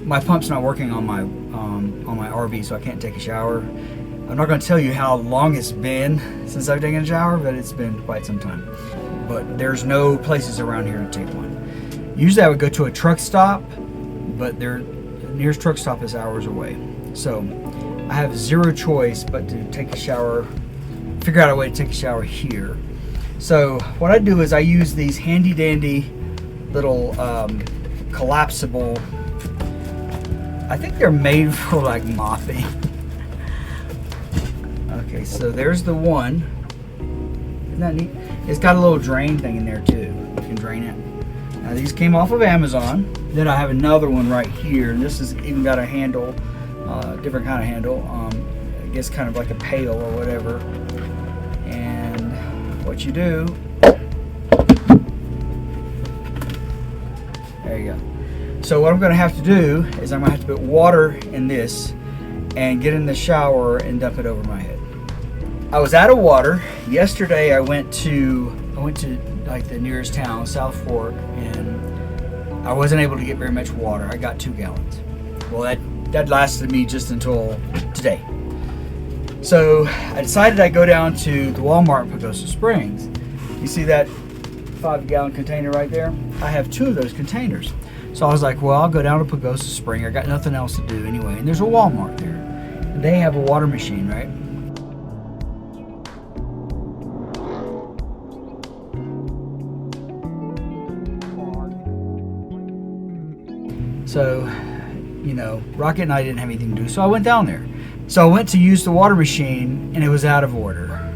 my pump's not working on my RV, so I can't take a shower. I'm not going to tell you how long it's been since I've taken a shower, but it's been quite some time. But there's no places around here to take one. Usually I would go to a truck stop, but the nearest truck stop is hours away. So I have zero choice but to take a shower, figure out a way to take a shower here. So what I do is I use these handy dandy little collapsible, I think they're made for like mopping. Okay, so there's the one. Isn't that neat? It's got a little drain thing in there too. You can drain it. Now these came off of Amazon. Then I have another one right here, and this has even got a handle, different kind of handle. I guess kind of like a pail or whatever. And what you do, there you go. So what I'm going to have to do is I'm going to have to put water in this and get in the shower and dump it over my head. I was out of water. Yesterday I went to like the nearest town, South Fork, and I wasn't able to get very much water. I got 2 gallons. Well, that lasted me just until today. So I decided I'd go down to the Walmart in Pagosa Springs. You see that 5-gallon container right there? I have 2 of those containers. So I was like, well, I'll go down to Pagosa Spring. I got nothing else to do anyway. And there's a Walmart there. And they have a water machine, right? So, you know, Rocket and I didn't have anything to do. So I went down there. So I went to use the water machine and it was out of order.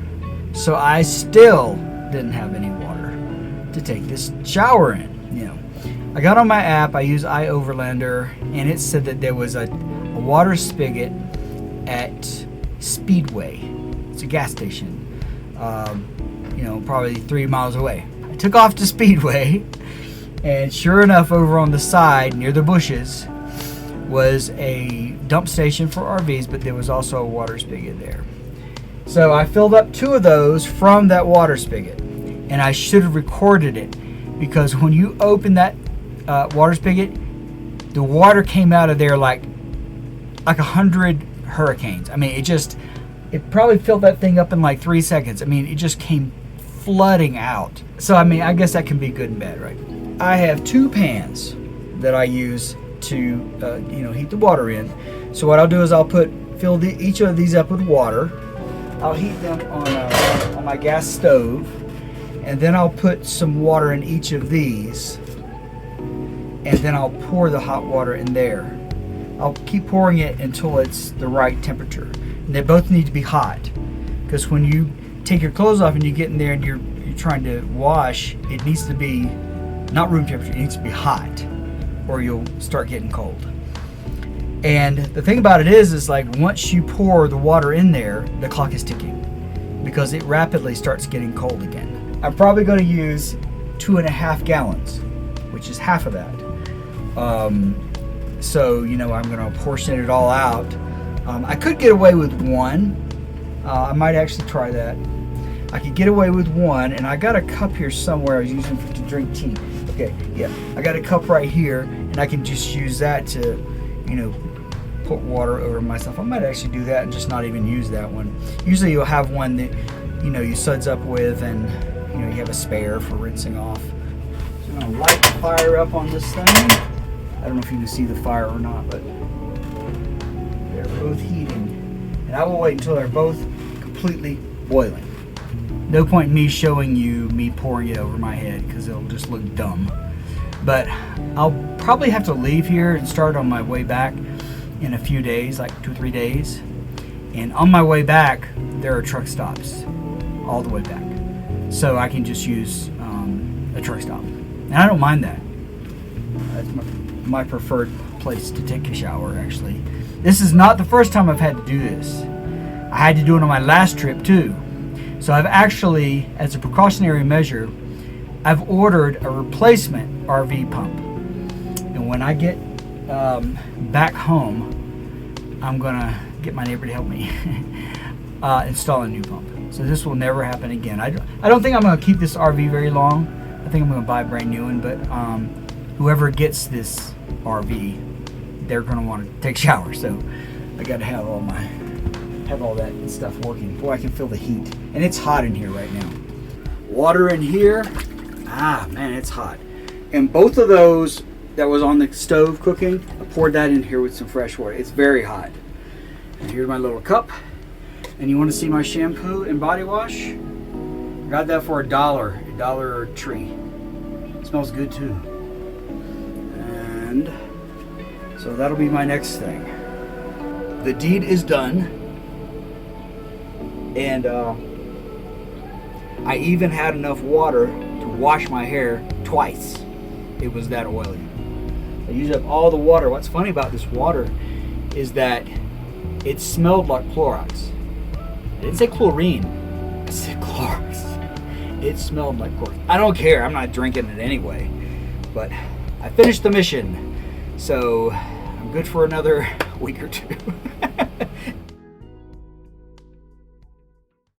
So I still didn't have any water to take this shower in, you know. I got on my app, I use iOverlander, and it said that there was a water spigot at Speedway. It's a gas station, you know, probably 3 miles away. I took off to Speedway, and sure enough, over on the side near the bushes was a dump station for RVs, but there was also a water spigot there. So I filled up 2 of those from that water spigot, and I should have recorded it, because when you open that water spigot, the water came out of there like 100 hurricanes. I mean, it probably filled that thing up in like 3 seconds. I mean, it just came flooding out. So I mean, I guess that can be good and bad, right? I have 2 pans that I use to you know, heat the water in. So what I'll do is I'll fill each of these up with water. I'll heat them on my gas stove, and then I'll put some water in each of these, and then I'll pour the hot water in there. I'll keep pouring it until it's the right temperature. And they both need to be hot, because when you take your clothes off and you get in there and you're trying to wash, it needs to be not room temperature, it needs to be hot, or you'll start getting cold. And the thing about it is like once you pour the water in there, the clock is ticking, because it rapidly starts getting cold again. I'm probably going to use 2.5 gallons, which is half of that. So, you know, I'm going to portion it all out. I could get away with 1. I might actually try that. I could get away with 1, and I got a cup here somewhere I was using to drink tea. Okay, yeah, I got a cup right here, and I can just use that to, you know, put water over myself. I might actually do that and just not even use that one. Usually you'll have one that, you know, you suds up with, and, you know, you have a spare for rinsing off. So I'm going to light the fire up on this thing. I don't know if you can see the fire or not, but they're both heating. And I will wait until they're both completely boiling. No point in me showing you me pouring it over my head, because it'll just look dumb. But I'll probably have to leave here and start on my way back in a few days, like 2 or 3 days. And on my way back, there are truck stops all the way back. So I can just use a truck stop. And I don't mind that. That's my preferred place to take a shower, actually. This is not the first time I've had to do this. I had to do it on my last trip too. So I've actually, as a precautionary measure, I've ordered a replacement RV pump. And when I get back home, I'm gonna get my neighbor to help me install a new pump. So this will never happen again. I don't think I'm gonna keep this RV very long. I think I'm gonna buy a brand new one, but whoever gets this RV, they're going to want to take showers. So I got to have all that stuff working. Boy, I can feel the heat. And it's hot in here right now. Water in here. Ah, man, it's hot. And both of those that was on the stove cooking, I poured that in here with some fresh water. It's very hot. And here's my little cup. And you want to see my shampoo and body wash? Got that for $1 a tree. It smells good too. And so that'll be my next thing. The deed is done. And I even had enough water to wash my hair twice. It was that oily. I used up all the water. What's funny about this water is that it smelled like Clorox. I didn't say chlorine. I said Clorox. It smelled like Clorox. I don't care. I'm not drinking it anyway. But I finished the mission. So I'm good for another week or two.